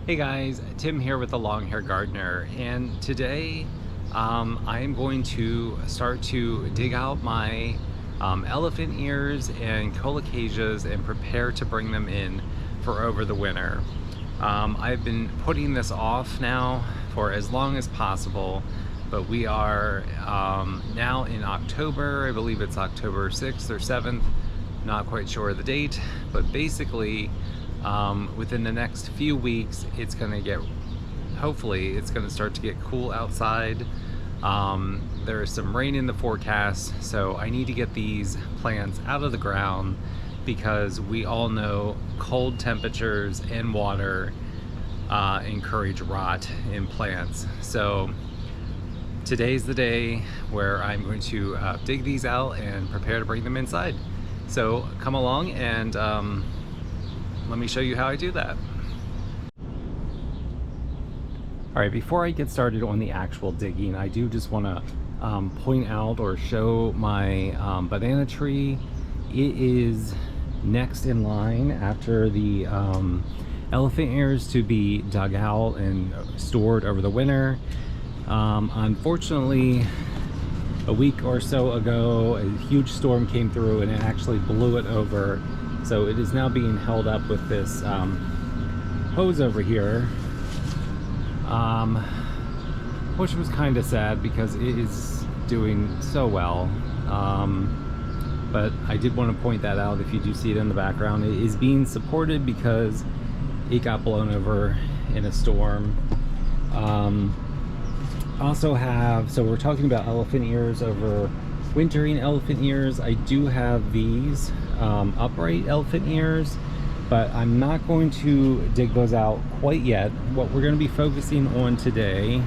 Hey guys, Tim here with the Long Hair Gardener, and today I am going to start to dig out my elephant ears and Alocasias and prepare to bring them in for over the winter. I've been putting this off now for as long as possible, but we are now in October. I believe it's October 6th or 7th, not quite sure the date, but basically within the next few weeks it's going to get, hopefully it's going to start to get cool outside. There is some rain in the forecast, so I need to get these plants out of the ground because we all know cold temperatures and water encourage rot in plants. So today's the day where I'm going to dig these out and prepare to bring them inside. So come along and let me show you how I do that. All right, before I get started on the actual digging, I do just want to point out or show my banana tree. It is next in line after the elephant ears to be dug out and stored over the winter. Unfortunately, a week or so ago, a huge storm came through and it actually blew it over. So it is now being held up with this hose over here, which was kind of sad because it is doing so well. But I did want to point that out. If you do see it in the background, it is being supported because it got blown over in a storm. Also have, so we're talking about elephant ears, over wintering elephant ears. I do have these upright elephant ears, but I'm not going to dig those out quite yet. What we're going to be focusing on today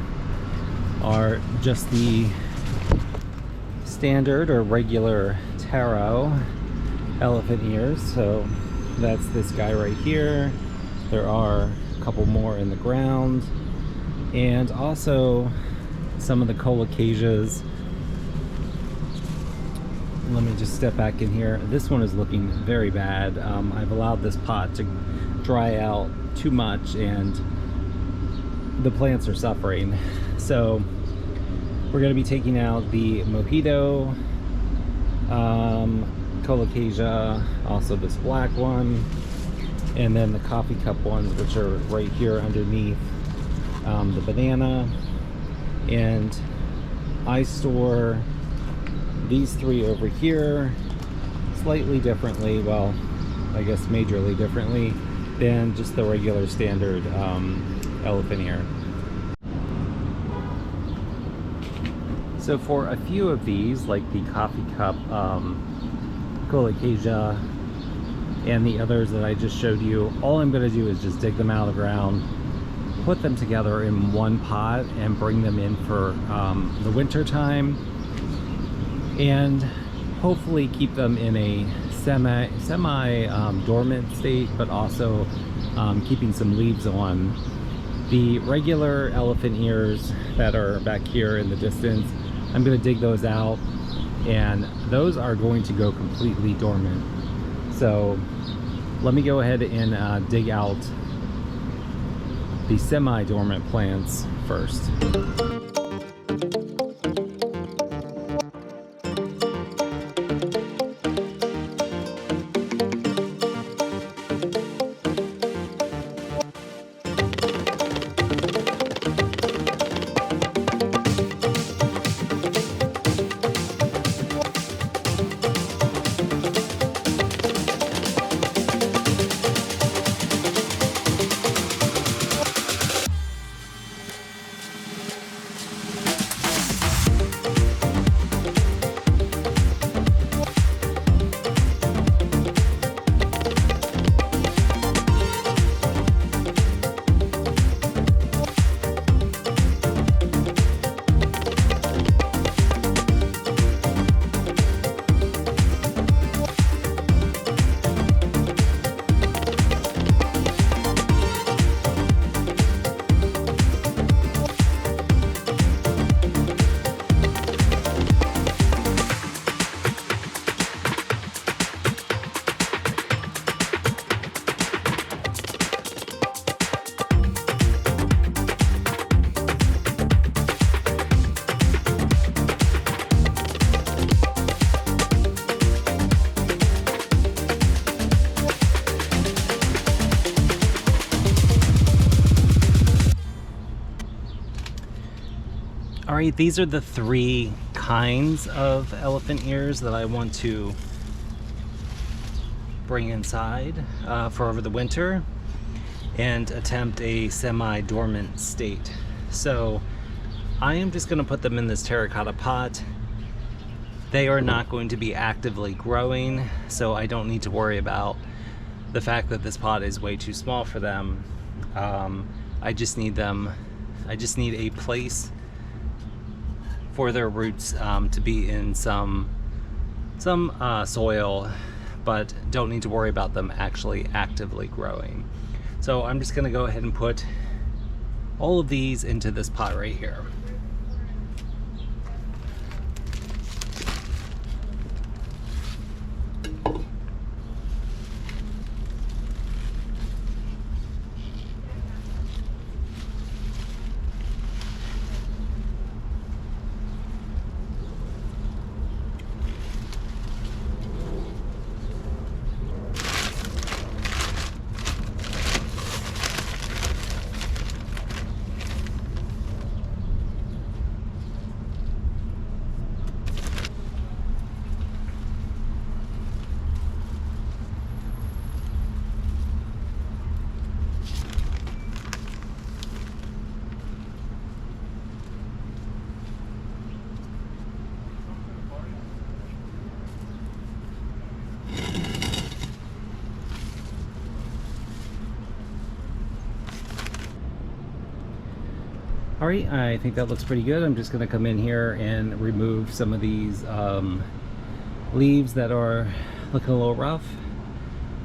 are just the standard or regular taro elephant ears. So that's this guy right here. There are a couple more in the ground, and also some of the Alocasias. Let me just step back in here. This one is looking very bad. I've allowed this pot to dry out too much and the plants are suffering. So we're going to be taking out the mojito, Colocasia, also this black one, and then the coffee cup ones, which are right here underneath the banana. And I store these three over here slightly differently, well, I guess majorly differently than just the regular standard elephant ear. So for a few of these, like the coffee cup Colocasia and the others that I just showed you, all I'm going to do is just dig them out of the ground, put them together in one pot, and bring them in for the winter time, and hopefully keep them in a semi dormant state, but also keeping some leaves on. The regular elephant ears that are back here in the distance, I'm going to dig those out, and those are going to go completely dormant. So let me go ahead and dig out the semi-dormant plants first. Alright, these are the 3 kinds of elephant ears that I want to bring inside for over the winter and attempt a semi-dormant state. So I am just going to put them in this terracotta pot. They are not going to be actively growing, so I don't need to worry about the fact that this pot is way too small for them. I just need a place for their roots to be in some soil, but don't need to worry about them actually actively growing. So I'm just gonna go ahead and put all of these into this pot right here. Alright, I think that looks pretty good. I'm just going to come in here and remove some of these leaves that are looking a little rough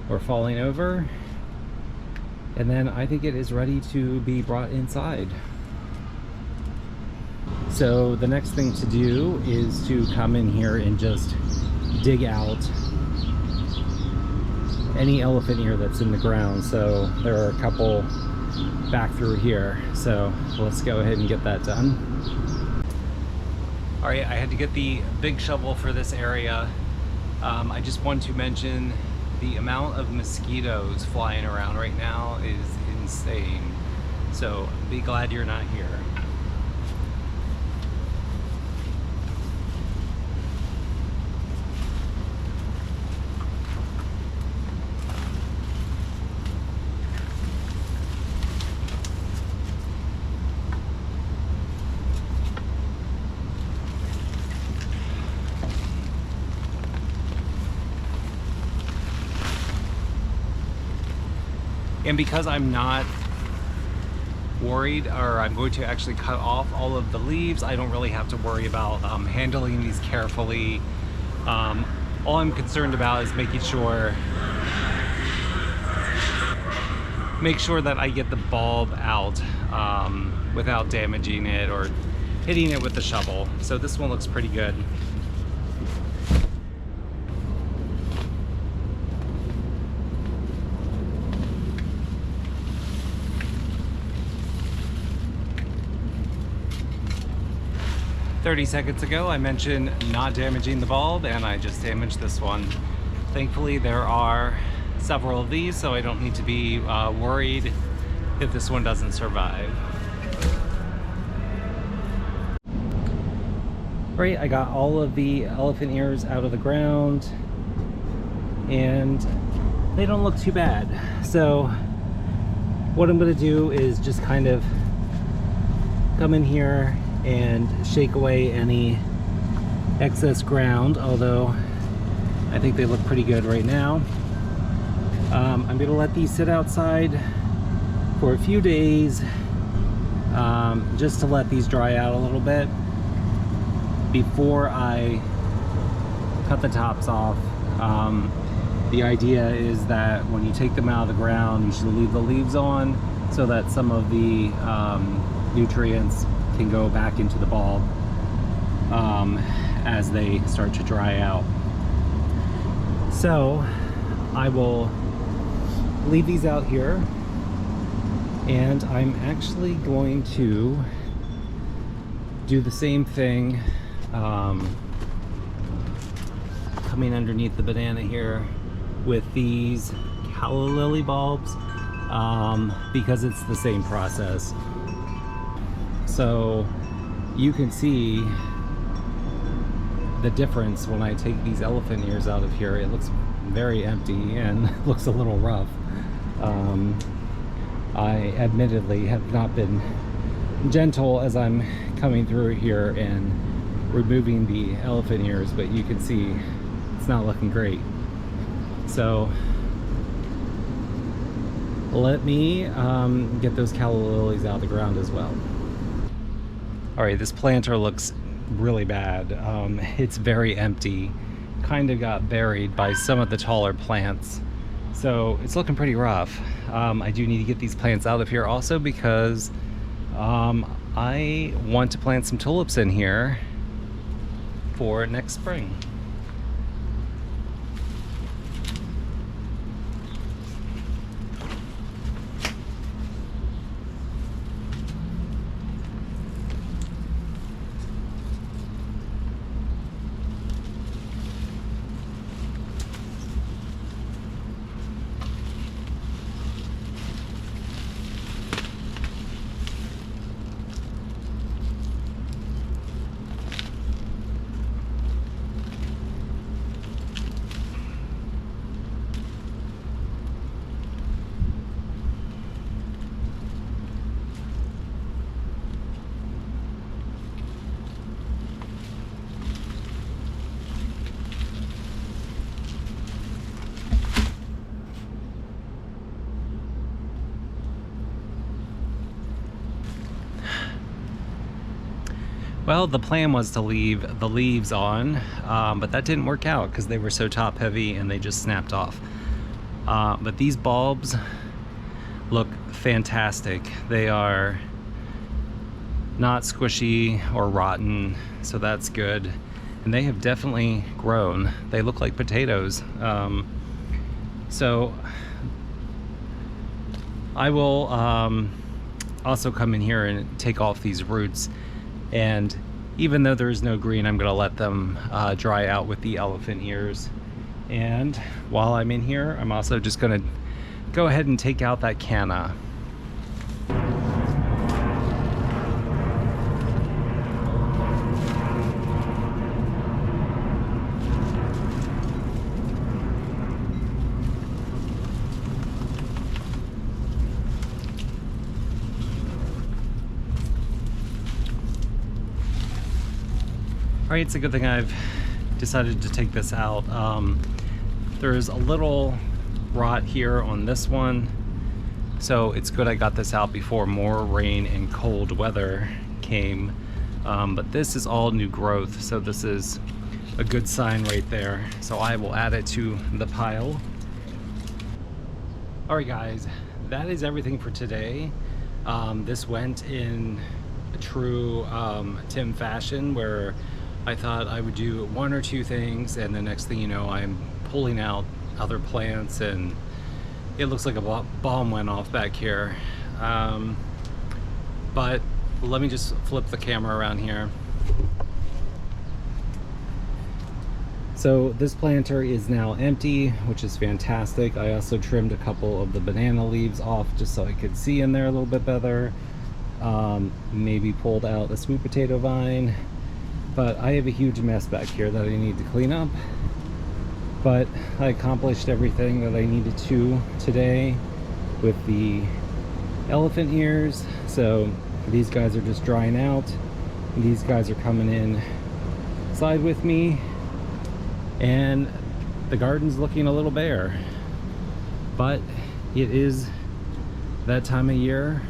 or falling over. And then I think it is ready to be brought inside. So the next thing to do is to come in here and just dig out any elephant ear that's in the ground. So there are a couple back through here, so let's go ahead and get that done. All right, I had to get the big shovel for this area. I just want to mention the amount of mosquitoes flying around right now is insane, so be glad you're not here. 'And because I'm not worried, or I'm going to actually cut off all of the leaves, I don't really have to worry about handling these carefully. All I'm concerned about is making sure that I get the bulb out without damaging it or hitting it with the shovel. So this one looks pretty good. "30 seconds ago, I mentioned not damaging the bulb, and I just damaged this one. Thankfully, there are several of these, so I don't need to be worried if this one doesn't survive." Great, I got all of the elephant ears out of the ground, and they don't look too bad. So what I'm going to do is just kind of come in here and shake away any excess ground, although I think they look pretty good right now. I'm going to let these sit outside for a few days just to let these dry out a little bit before I cut the tops off. The idea is that when you take them out of the ground, you should leave the leaves on so that some of the nutrients can go back into the bulb as they start to dry out. So I will leave these out here, and I'm actually going to do the same thing coming underneath the banana here with these calla lily bulbs because it's the same process. So you can see the difference when I take these elephant ears out of here. It looks very empty and looks a little rough. I admittedly have not been gentle as I'm coming through here and removing the elephant ears, but you can see it's not looking great. So let me get those calla lilies out of the ground as well. All right, this planter looks really bad. It's very empty, kind of got buried by some of the taller plants, so it's looking pretty rough. I do need to get these plants out of here also because I want to plant some tulips in here for next spring. Well, the plan was to leave the leaves on, but that didn't work out because they were so top heavy and they just snapped off. But these bulbs look fantastic. They are not squishy or rotten, so that's good. And they have definitely grown. They look like potatoes. So I will also come in here and take off these roots. And even though there is no green, I'm gonna let them dry out with the elephant ears. And while I'm in here, I'm also just gonna go ahead and take out that canna. All right, it's a good thing I've decided to take this out. There's a little rot here on this one, so it's good I got this out before more rain and cold weather came. But this is all new growth, so this is a good sign right there. So I will add it to the pile. All right, guys, that is everything for today. This went in a true Tim fashion, where I thought I would do one or two things, and the next thing you know, I'm pulling out other plants, and it looks like a bomb went off back here. But let me just flip the camera around here. So this planter is now empty, which is fantastic. I also trimmed a couple of the banana leaves off just so I could see in there a little bit better. Maybe pulled out a sweet potato vine. But I have a huge mess back here that I need to clean up. But I accomplished everything that I needed to today with the elephant ears. So these guys are just drying out. These guys are coming in side with me. And the garden's looking a little bare. But it is that time of year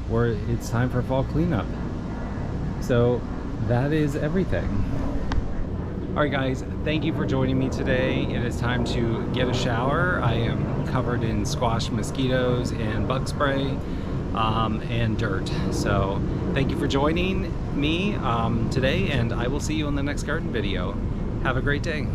where it's time for fall cleanup. So that is everything. All right, guys, thank you for joining me today. It is time to get a shower. I am covered in squash mosquitoes and bug spray and dirt. So thank you for joining me today, and I will see you in the next garden video. Have a great day.